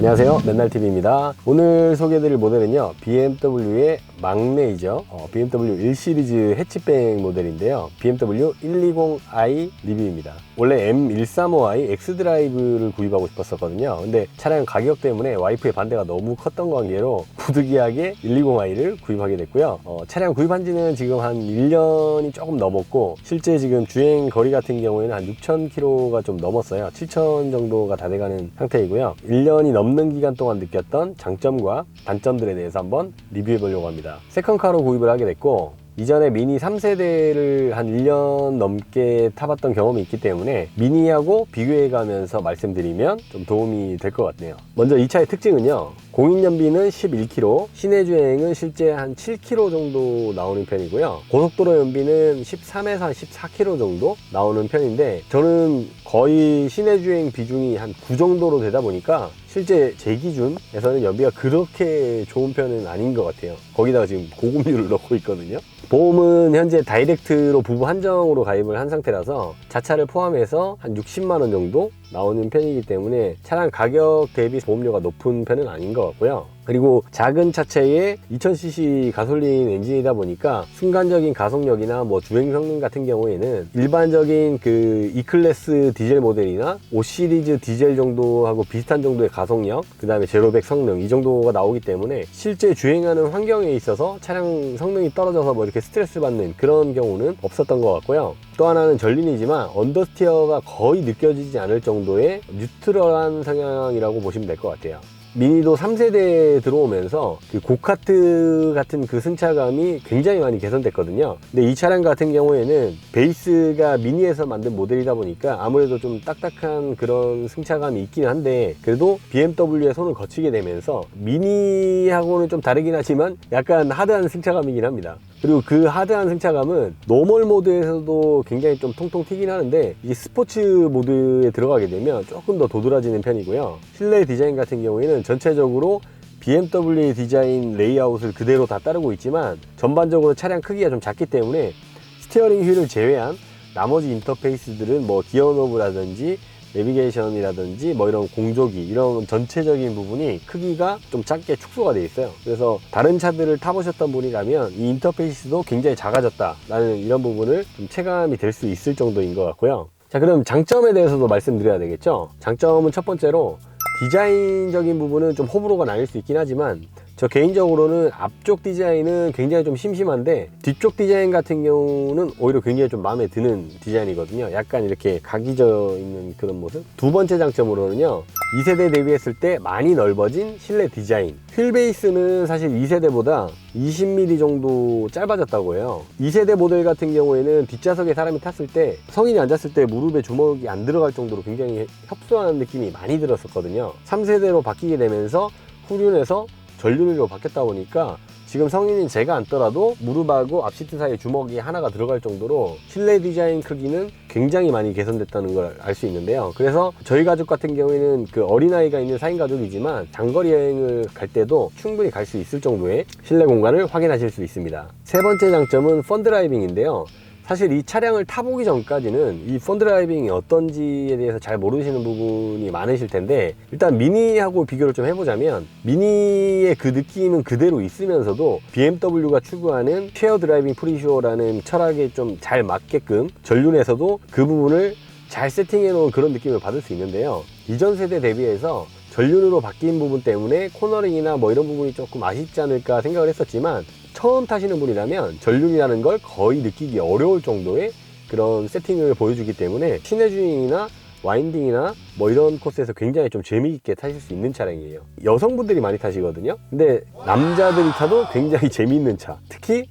안녕하세요, 맨날TV입니다. 오늘 소개해드릴 모델은요, BMW의 막내이죠. BMW 1시리즈 해치백 모델인데요, BMW 120i 리뷰입니다. 원래 M135i X드라이브를 구입하고 싶었었거든요. 근데 차량 가격 때문에 와이프의 반대가 너무 컸던 관계로 부득이하게 120i를 구입하게 됐고요. 차량 구입한 지는 지금 한 1년이 조금 넘었고, 실제 지금 주행 거리 같은 경우에는 한 6,000km가 좀 넘었어요. 7,000 정도가 다 돼가는 상태이고요. 1년이 넘는 기간 동안 느꼈던 장점과 단점들에 대해서 한번 리뷰해 보려고 합니다. 세컨카로 구입을 하게 됐고, 이전에 미니 3세대를 한 1년 넘게 타봤던 경험이 있기 때문에 미니하고 비교해 가면서 말씀드리면 좀 도움이 될 것 같네요. 먼저 이 차의 특징은요, 공인연비는 11km, 시내 주행은 실제 한 7km 정도 나오는 편이고요. 고속도로 연비는 13에서 한 14km 정도 나오는 편인데, 저는 거의 시내 주행 비중이 한 9 정도로 되다 보니까 실제 제 기준에서는 연비가 그렇게 좋은 편은 아닌 것 같아요. 거기다가 지금 고급류를 넣고 있거든요. 보험은 현재 다이렉트로 부부 한정으로 가입을 한 상태라서 자차를 포함해서 한 60만원 정도 나오는 편이기 때문에 차량 가격 대비 보험료가 높은 편은 아닌 것 같고요. 그리고 작은 차체의 2000cc 가솔린 엔진이다 보니까 순간적인 가속력이나 뭐 주행 성능 같은 경우에는 일반적인 그 E클래스 디젤 모델이나 5시리즈 디젤 정도하고 비슷한 정도의 가속력, 그 다음에 제로백 성능 이 정도가 나오기 때문에 실제 주행하는 환경에 있어서 차량 성능이 떨어져서 뭐 이렇게 스트레스 받는 그런 경우는 없었던 것 같고요. 또 하나는 전륜이지만 언더스티어가 거의 느껴지지 않을 정도의 뉴트럴한 성향이라고 보시면 될 것 같아요. 미니도 3세대에 들어오면서 그 고카트 같은 그 승차감이 굉장히 많이 개선됐거든요. 근데 이 차량 같은 경우에는 베이스가 미니에서 만든 모델이다 보니까 아무래도 좀 딱딱한 그런 승차감이 있긴 한데, 그래도 BMW에 손을 거치게 되면서 미니하고는 좀 다르긴 하지만 약간 하드한 승차감이긴 합니다. 그리고 그 하드한 승차감은 노멀 모드에서도 굉장히 좀 통통 튀긴 하는데, 이 스포츠 모드에 들어가게 되면 조금 더 도드라지는 편이고요. 실내 디자인 같은 경우에는 전체적으로 BMW 디자인 레이아웃을 그대로 다 따르고 있지만, 전반적으로 차량 크기가 좀 작기 때문에 스티어링 휠을 제외한 나머지 인터페이스들은 뭐 기어 노브라든지 내비게이션이라든지 뭐 이런 공조기, 이런 전체적인 부분이 크기가 좀 작게 축소가 되어 있어요. 그래서 다른 차들을 타보셨던 분이라면 이 인터페이스도 굉장히 작아졌다 라는 이런 부분을 좀 체감이 될 수 있을 정도인 것 같고요. 자, 그럼 장점에 대해서도 말씀드려야 되겠죠. 장점은 첫 번째로 디자인적인 부분은 좀 호불호가 나뉠 수 있긴 하지만, 저 개인적으로는 앞쪽 디자인은 굉장히 좀 심심한데 뒤쪽 디자인 같은 경우는 오히려 굉장히 좀 마음에 드는 디자인이거든요. 약간 이렇게 각이 져 있는 그런 모습. 두 번째 장점으로는요, 2세대 대비했을 때 많이 넓어진 실내 디자인. 휠 베이스는 사실 2세대보다 20mm 정도 짧아졌다고 해요. 2세대 모델 같은 경우에는 뒷좌석에 사람이 탔을 때, 성인이 앉았을 때 무릎에 주먹이 안 들어갈 정도로 굉장히 협소한 느낌이 많이 들었었거든요. 3세대로 바뀌게 되면서 후륜에서 전륜으로 바뀌었다 보니까 지금 성인인 제가 앉더라도 무릎하고 앞시트 사이에 주먹이 하나가 들어갈 정도로 실내 디자인 크기는 굉장히 많이 개선됐다는 걸 알 수 있는데요. 그래서 저희 가족 같은 경우에는 그 어린아이가 있는 4인 가족이지만 장거리 여행을 갈 때도 충분히 갈 수 있을 정도의 실내 공간을 확인하실 수 있습니다. 세 번째 장점은 펀드라이빙인데요. 사실 이 차량을 타보기 전까지는 이 펀드라이빙이 어떤지에 대해서 잘 모르시는 부분이 많으실 텐데, 일단 미니하고 비교를 좀 해보자면 미니의 그 느낌은 그대로 있으면서도 BMW가 추구하는 쉐어 드라이빙 프리쇼라는 철학에 좀 잘 맞게끔 전륜에서도 그 부분을 잘 세팅해 놓은 그런 느낌을 받을 수 있는데요. 이전 세대 대비해서 전륜으로 바뀐 부분 때문에 코너링이나 뭐 이런 부분이 조금 아쉽지 않을까 생각을 했었지만, 처음 타시는 분이라면 전륜이라는 걸 거의 느끼기 어려울 정도의 그런 세팅을 보여주기 때문에 시내 주행이나 와인딩이나 뭐 이런 코스에서 굉장히 좀 재미있게 타실 수 있는 차량이에요. 여성분들이 많이 타시거든요. 근데 남자들이 타도 굉장히 재미있는 차, 특히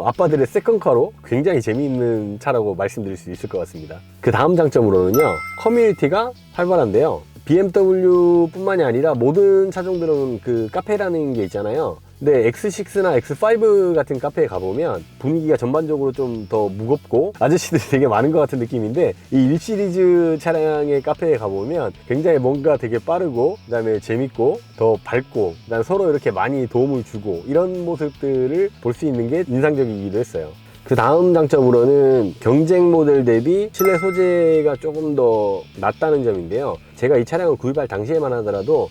아빠들의 세컨카로 굉장히 재미있는 차라고 말씀드릴 수 있을 것 같습니다. 그 다음 장점으로는요, 커뮤니티가 활발한데요. BMW 뿐만이 아니라 모든 차종들은 그 카페라는 게 있잖아요. 근데 X6나 X5 같은 카페에 가보면 분위기가 전반적으로 좀 더 무겁고 아저씨들이 되게 많은 것 같은 느낌인데, 이 1시리즈 차량의 카페에 가보면 굉장히 뭔가 되게 빠르고 그 다음에 재밌고 더 밝고, 그 다음에 서로 이렇게 많이 도움을 주고 이런 모습들을 볼 수 있는 게 인상적이기도 했어요. 그 다음 장점으로는 경쟁 모델 대비 실내 소재가 조금 더 낫다는 점인데요. 제가 이 차량을 구입할 당시에만 하더라도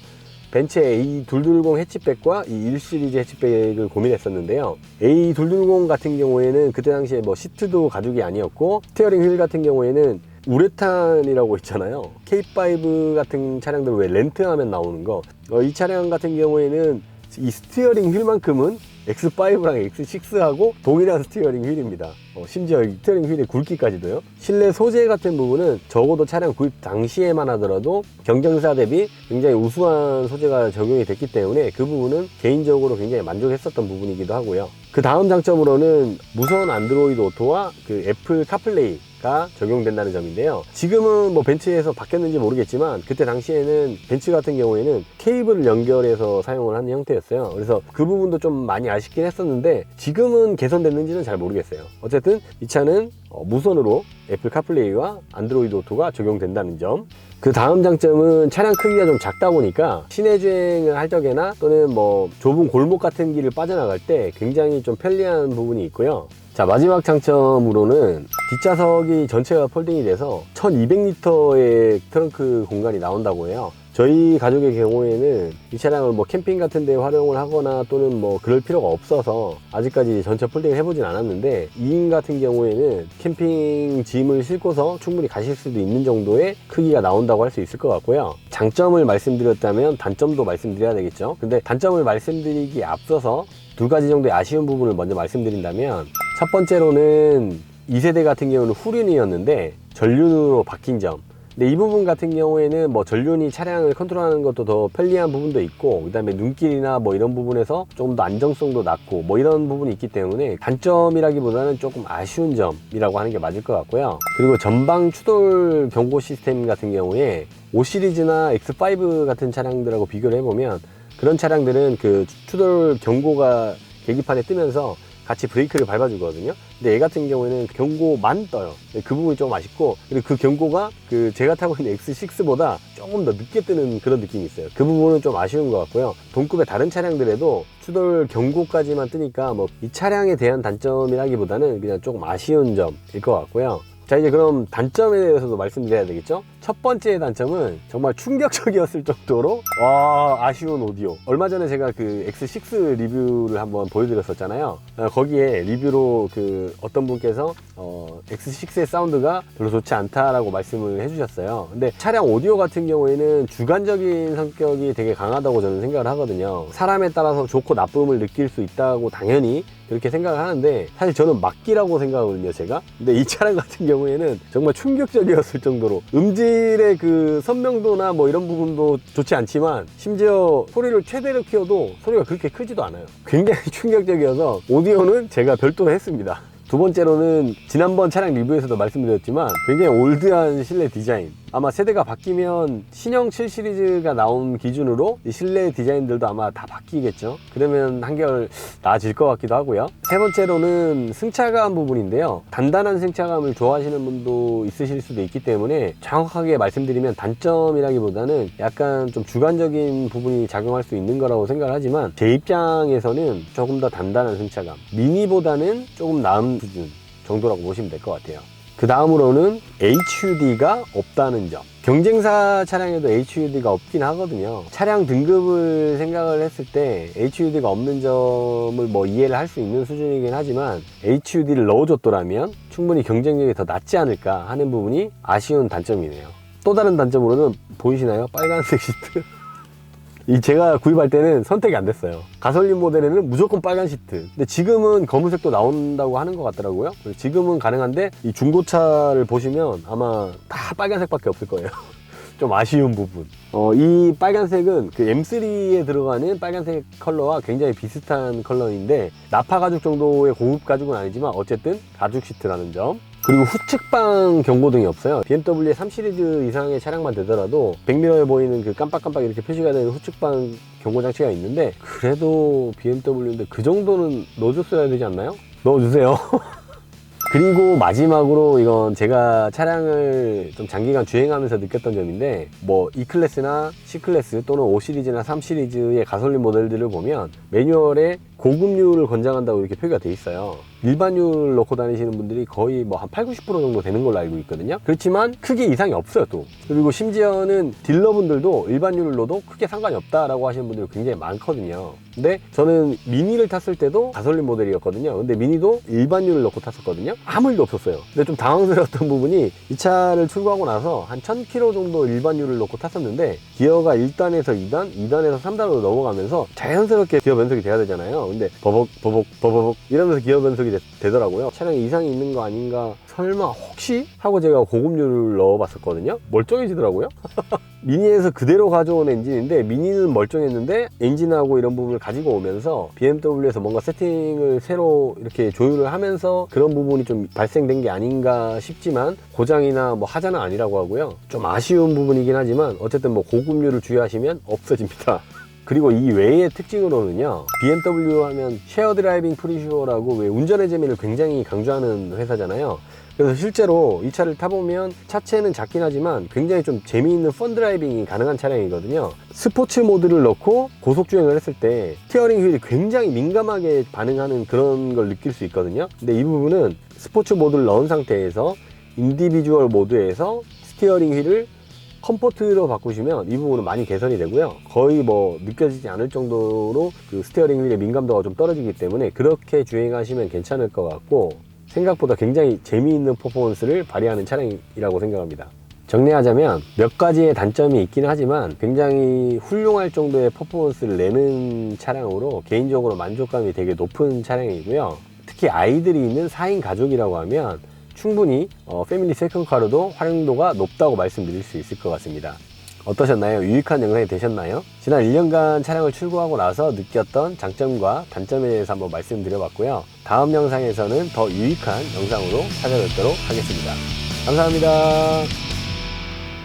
벤츠의 A220 해치백과 이 1 시리즈 해치백을 고민했었는데요. A220 같은 경우에는 그때 당시에 뭐 시트도 가죽이 아니었고, 스티어링 휠 같은 경우에는 우레탄이라고 있잖아요. K5 같은 차량들 왜 렌트하면 나오는 거, 이 차량 같은 경우에는 이 스티어링 휠만큼은 X5랑 X6하고 동일한 스티어링 휠입니다. 심지어 스티어링 휠의 굵기까지도요. 실내 소재 같은 부분은 적어도 차량 구입 당시에만 하더라도 경쟁사 대비 굉장히 우수한 소재가 적용이 됐기 때문에 그 부분은 개인적으로 굉장히 만족했었던 부분이기도 하고요. 그 다음 장점으로는 무선 안드로이드 오토와 그 애플 카플레이가 적용된다는 점인데요. 지금은 뭐 벤츠에서 바뀌었는지 모르겠지만 그때 당시에는 벤츠 같은 경우에는 케이블을 연결해서 사용을 하는 형태였어요. 그래서 그 부분도 좀 많이 아쉽긴 했었는데 지금은 개선됐는지는 잘 모르겠어요. 어쨌든 이 차는 무선으로 애플 카플레이와 안드로이드 오토가 적용된다는 점. 그 다음 장점은 차량 크기가 좀 작다 보니까 시내 주행을 할 적에나 또는 뭐 좁은 골목 같은 길을 빠져나갈 때 굉장히 좀 편리한 부분이 있고요. 자, 마지막 장점으로는 뒷좌석이 전체가 폴딩이 돼서 1200리터의 트렁크 공간이 나온다고 해요. 저희 가족의 경우에는 이 차량을 뭐 캠핑 같은 데 활용을 하거나 또는 뭐 그럴 필요가 없어서 아직까지 전체 폴딩을 해보진 않았는데, 2인 같은 경우에는 캠핑 짐을 싣고서 충분히 가실 수도 있는 정도의 크기가 나온다고 할 수 있을 것 같고요. 장점을 말씀드렸다면 단점도 말씀드려야 되겠죠. 근데 단점을 말씀드리기에 앞서서 두 가지 정도의 아쉬운 부분을 먼저 말씀드린다면, 첫 번째로는 2세대 같은 경우는 후륜이었는데 전륜으로 바뀐 점. 근데 이 부분 같은 경우에는 뭐 전륜이 차량을 컨트롤하는 것도 더 편리한 부분도 있고, 그 다음에 눈길이나 뭐 이런 부분에서 조금 더 안정성도 낮고 뭐 이런 부분이 있기 때문에 단점이라기보다는 조금 아쉬운 점이라고 하는 게 맞을 것 같고요. 그리고 전방 추돌 경고 시스템 같은 경우에 5 시리즈나 X5 같은 차량들하고 비교를 해보면 그런 차량들은 그 추돌 경고가 계기판에 뜨면서 같이 브레이크를 밟아주거든요. 근데 얘 같은 경우에는 경고만 떠요. 그 부분이 좀 아쉽고, 그리고 그 경고가 그 제가 타고 있는 X6보다 조금 더 늦게 뜨는 그런 느낌이 있어요. 그 부분은 좀 아쉬운 것 같고요. 동급의 다른 차량들에도 추돌 경고까지만 뜨니까 뭐 이 차량에 대한 단점이라기보다는 그냥 조금 아쉬운 점일 것 같고요. 자, 이제 그럼 단점에 대해서도 말씀드려야 되겠죠? 첫 번째 단점은 정말 충격적이었을 정도로 아쉬운 오디오. 얼마 전에 제가 그 X6 리뷰를 한번 보여드렸었잖아요. 거기에 리뷰로 그 어떤 분께서 X6의 사운드가 별로 좋지 않다라고 말씀을 해주셨어요. 근데 차량 오디오 같은 경우에는 주관적인 성격이 되게 강하다고 저는 생각을 하거든요. 사람에 따라서 좋고 나쁨을 느낄 수 있다고 당연히 그렇게 생각을 하는데, 사실 저는 막기라고 생각하거든요, 제가. 근데 이 차량 같은 경우에는 정말 충격적이었을 정도로 음질의 그 선명도나 뭐 이런 부분도 좋지 않지만, 심지어 소리를 최대로 키워도 소리가 그렇게 크지도 않아요. 굉장히 충격적이어서 오디오는 제가 별도로 했습니다. 두 번째로는 지난번 차량 리뷰에서도 말씀드렸지만 굉장히 올드한 실내 디자인. 아마 세대가 바뀌면 신형 7 시리즈가 나온 기준으로 이 실내 디자인들도 아마 다 바뀌겠죠. 그러면 한결 나아질 것 같기도 하고요. 세 번째로는 승차감 부분인데요. 단단한 승차감을 좋아하시는 분도 있으실 수도 있기 때문에 정확하게 말씀드리면 단점이라기보다는 약간 좀 주관적인 부분이 작용할 수 있는 거라고 생각을 하지만, 제 입장에서는 조금 더 단단한 승차감, 미니보다는 조금 나은 수준 정도라고 보시면 될 것 같아요. 그 다음으로는 HUD가 없다는 점. 경쟁사 차량에도 HUD가 없긴 하거든요. 차량 등급을 생각을 했을 때 HUD가 없는 점을 뭐 이해를 할 수 있는 수준이긴 하지만, HUD를 넣어줬더라면 충분히 경쟁력이 더 낮지 않을까 하는 부분이 아쉬운 단점이네요. 또 다른 단점으로는 보이시나요? 빨간색 시트. 이 제가 구입할 때는 선택이 안 됐어요. 가솔린 모델에는 무조건 빨간 시트. 근데 지금은 검은색도 나온다고 하는 것 같더라고요. 지금은 가능한데 이 중고차를 보시면 아마 다 빨간색밖에 없을 거예요. 좀 아쉬운 부분. 이 빨간색은 그 M3에 들어가는 빨간색 컬러와 굉장히 비슷한 컬러인데, 나파 가죽 정도의 고급 가죽은 아니지만 어쨌든 가죽 시트라는 점. 그리고 후측방 경고등이 없어요. BMW의 3 시리즈 이상의 차량만 되더라도 백미러에 보이는 그 깜빡깜빡 이렇게 표시가 되는 후측방 경고 장치가 있는데, 그래도 BMW인데 그 정도는 넣어줬어야 되지 않나요? 넣어주세요. 그리고 마지막으로 이건 제가 차량을 좀 장기간 주행하면서 느꼈던 점인데, 뭐 E클래스나 C클래스 또는 5 시리즈나 3 시리즈의 가솔린 모델들을 보면 매뉴얼에 고급류를 권장한다고 이렇게 표기가 돼 있어요. 일반유를 넣고 다니시는 분들이 거의 뭐 한 80, 90% 정도 되는 걸로 알고 있거든요. 그렇지만 크게 이상이 없어요 또. 그리고 심지어는 딜러분들도 일반유를 넣어도 크게 상관이 없다라고 하시는 분들이 굉장히 많거든요. 근데 저는 미니를 탔을 때도 가솔린 모델이었거든요. 근데 미니도 일반유를 넣고 탔었거든요. 아무 일도 없었어요. 근데 좀 당황스러웠던 부분이 이 차를 출고하고 나서 한 1000km 정도 일반유를 넣고 탔었는데 기어가 1단에서 2단, 2단에서 3단으로 넘어가면서 자연스럽게 기어 변속이 돼야 되잖아요. 근데 버벅 이러면서 기어 변속이 되더라고요. 차량에 이상이 있는 거 아닌가, 설마 혹시 하고 제가 고급유를 넣어봤었거든요. 멀쩡해지더라고요. 미니에서 그대로 가져온 엔진인데 미니는 멀쩡했는데 엔진하고 이런 부분을 가지고 오면서 BMW에서 뭔가 세팅을 새로 이렇게 조율을 하면서 그런 부분이 좀 발생된 게 아닌가 싶지만 고장이나 뭐 하자는 아니라고 하고요. 좀 아쉬운 부분이긴 하지만 어쨌든 뭐 고급유를 주의하시면 없어집니다. 그리고 이 외의 특징으로는요, BMW 하면 쉐어 드라이빙 프리슈어라고 왜 운전의 재미를 굉장히 강조하는 회사잖아요. 그래서 실제로 이 차를 타보면 차체는 작긴 하지만 굉장히 좀 재미있는 펀 드라이빙이 가능한 차량이거든요. 스포츠 모드를 넣고 고속주행을 했을 때 스티어링 휠이 굉장히 민감하게 반응하는 그런 걸 느낄 수 있거든요. 근데 이 부분은 스포츠 모드를 넣은 상태에서 인디비주얼 모드에서 스티어링 휠을 컴포트로 바꾸시면 이 부분은 많이 개선이 되고요. 거의 뭐 느껴지지 않을 정도로 그 스티어링 휠의 민감도가 좀 떨어지기 때문에 그렇게 주행하시면 괜찮을 것 같고, 생각보다 굉장히 재미있는 퍼포먼스를 발휘하는 차량이라고 생각합니다. 정리하자면 몇 가지의 단점이 있긴 하지만 굉장히 훌륭할 정도의 퍼포먼스를 내는 차량으로 개인적으로 만족감이 되게 높은 차량이고요. 특히 아이들이 있는 4인 가족이라고 하면 충분히 패밀리 세컨카로도 활용도가 높다고 말씀드릴 수 있을 것 같습니다. 어떠셨나요? 유익한 영상이 되셨나요? 지난 1년간 차량을 출고하고 나서 느꼈던 장점과 단점에 대해서 한번 말씀드려봤고요. 다음 영상에서는 더 유익한 영상으로 찾아뵙도록 하겠습니다. 감사합니다.